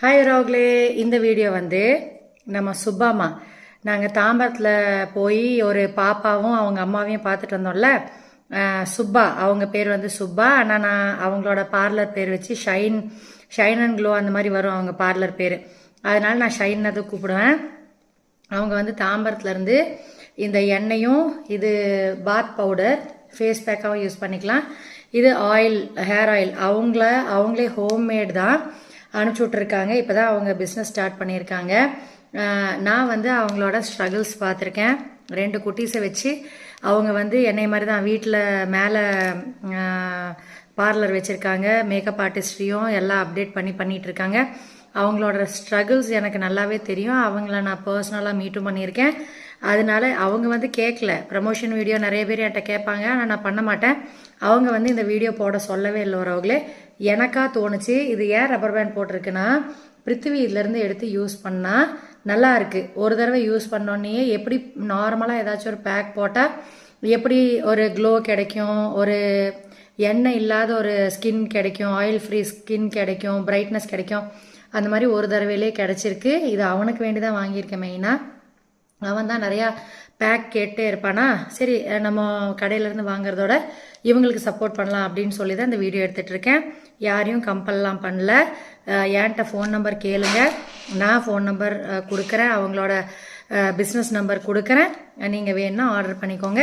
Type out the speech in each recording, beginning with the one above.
Hi உறவுகளே, இந்த video நம்ம சுப்பாமா நாங்கள் தாம்பரத்தில் போய் ஒரு பாப்பாவும் அவங்க அம்மாவையும் பார்த்துட்டு வந்தோம்ல. சுப்பா அவங்க பேர் சுப்பா. ஆனால் நான் அவங்களோட பார்லர் பேர் வச்சு ஷைன் அண்ட் க்ளோ அந்த மாதிரி வரும் அவங்க பார்லர் பேர். அதனால நான் ஷைன் அதை கூப்பிடுவேன். அவங்க தாம்பரத்துலேருந்து இந்த எண்ணெயும் இது பாத் பவுடர் ஃபேஸ் பேக்காகவும் யூஸ் பண்ணிக்கலாம். இது ஆயில், ஹேர் ஆயில் அவங்களே ஹோம்மேட் தான் அனுப்பிச்சி விட்ருக்காங்க. இப்போ தான் அவங்க பிஸ்னஸ் ஸ்டார்ட் பண்ணியிருக்காங்க. நான் அவங்களோட ஸ்ட்ரகிள்ஸ் பார்த்துருக்கேன். 2 குட்டீஸை வச்சு அவங்க என்னை மாதிரி தான் வீட்டில் மேலே பார்லர் வச்சுருக்காங்க. மேக்கப் ஆர்டிஸ்ட்டையும் எல்லாம் அப்டேட் பண்ணிகிட்ருக்காங்க. அவங்களோட ஸ்ட்ரகிள்ஸ் எனக்கு நல்லாவே தெரியும். அவங்கள நான் பர்சனலாக மீட்டும் பண்ணியிருக்கேன். அதனால அவங்க கேட்கல. ப்ரமோஷன் வீடியோ நிறைய பேர் என்கிட்ட கேட்பாங்க, ஆனால் நான் பண்ண மாட்டேன். அவங்க இந்த வீடியோ போட சொல்லவே இல்லை வரவங்களே. எனக்கா தோணுச்சு, இது ஏன் ரப்பர் பேண்ட் போட்டிருக்குன்னா, பிருத்திவி இதுலேருந்து எடுத்து யூஸ் பண்ணால் நல்லா இருக்குது. ஒரு தடவை யூஸ் பண்ணோன்னே எப்படி நார்மலாக ஏதாச்சும் ஒரு பேக் போட்டால் எப்படி ஒரு க்ளோ கிடைக்கும், ஒரு எண்ணெய் இல்லாத ஒரு ஸ்கின் கிடைக்கும், ஆயில் ஃப்ரீ ஸ்கின் கிடைக்கும், பிரைட்னஸ் கிடைக்கும், அந்த மாதிரி ஒரு தடவையிலே கிடச்சிருக்கு. இது அவனுக்கு வேண்டி தான் வாங்கியிருக்கேன். மெயினாக அவன் தான் நிறையா பேக் கேட்டே இருப்பானா, சரி நம்ம கடையிலேருந்து வாங்குறதோட இவங்களுக்கு சப்போர்ட் பண்ணலாம் அப்படின்னு சொல்லி தான் இந்த வீடியோ எடுத்துகிட்டு இருக்கேன். யாரையும் கம்பல்லாம் பண்ணல. என்கிட்ட ஃபோன் நம்பர் கேளுங்க, நான் ஃபோன் நம்பர் கொடுக்குறேன், அவங்களோட பிஸ்னஸ் நம்பர் கொடுக்குறேன். நீங்கள் வேணும்னா ஆர்டர் பண்ணிக்கோங்க.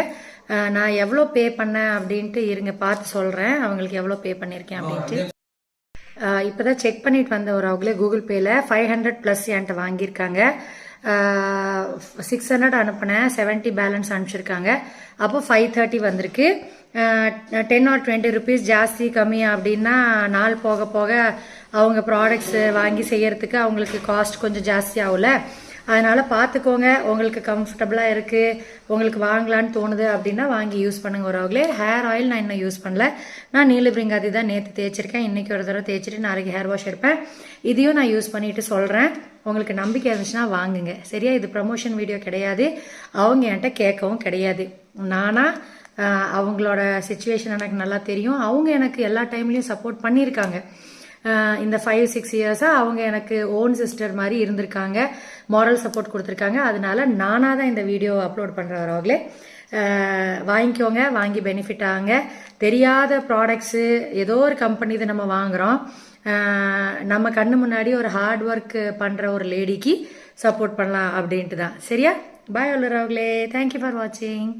நான் எவ்வளோ பே பண்ணேன் அப்படின்ட்டு இருங்க பார்த்து சொல்கிறேன், அவங்களுக்கு எவ்வளோ பே பண்ணியிருக்கேன் அப்படின்ட்டு. இப்போ தான் செக் பண்ணிட்டு வந்த ஒரு அவங்களே கூகுள் பேயில் 500+ என்கிட்ட வாங்கியிருக்காங்க. 600 அனுப்பினேன், 70 பேலன்ஸ் அனுப்பிச்சிருக்காங்க. அப்போ 530 வந்திருக்கு. 10 or 20 rupees ஜாஸ்தி கம்மி அப்படின்னா நாள் போக போக அவங்க ப்ராடக்ட்ஸ் வாங்கி செய்யறதுக்கு அவங்களுக்கு காஸ்ட் கொஞ்சம் ஜாஸ்தி ஆகும்ல. அதனால பார்த்துக்கோங்க, உங்களுக்கு கம்ஃபர்டபுளாக இருக்குது, உங்களுக்கு வாங்கலான்னு தோணுது அப்படின்னா வாங்கி யூஸ் பண்ணுங்க. ஒருவங்களே ஹேர் ஆயில் நான் இன்னும் யூஸ் பண்ணல. நான் நீலபிரிங்காதி தான் நேற்று தேய்ச்சிருக்கேன். இன்றைக்கி ஒரு தடவை தேய்ச்சிட்டு நாளைக்கு ஹேர் வாஷ் எடுப்பேன். இதையும் நான் யூஸ் பண்ணிட்டு சொல்கிறேன். உங்களுக்கு நம்பிக்கை இருந்துச்சுன்னா வாங்குங்க, சரியா? இது ப்ரமோஷன் வீடியோ கிடையாது, அவங்க என்கிட்ட கேட்கவும் கிடையாது. அவங்களோட சுச்சுவேஷன் எனக்கு நல்லா தெரியும். அவங்க எனக்கு எல்லா டைம்லையும் சப்போர்ட் பண்ணியிருக்காங்க. இந்த 5-6 இயர்ஸாக அவங்க எனக்கு ஓன் சிஸ்டர் மாதிரி இருந்திருக்காங்க, மாரல் சப்போர்ட் கொடுத்துருக்காங்க. அதனால நானாக தான் இந்த வீடியோ அப்லோட் பண்ணுறவர்களே. வாங்கிக்கோங்க, வாங்கி பெனிஃபிட் ஆகுங்க. தெரியாத ப்ராடக்ட்ஸு ஏதோ ஒரு கம்பெனி இதை நம்ம வாங்குகிறோம். நம்ம கண்ணு முன்னாடி ஒரு ஹார்ட் ஒர்க் பண்ணுற ஒரு லேடிக்கு சப்போர்ட் பண்ணலாம் அப்படின்ட்டு தான், சரியா? பாய் உள்ளவர்களே, தேங்க்யூ ஃபார் வாட்சிங்.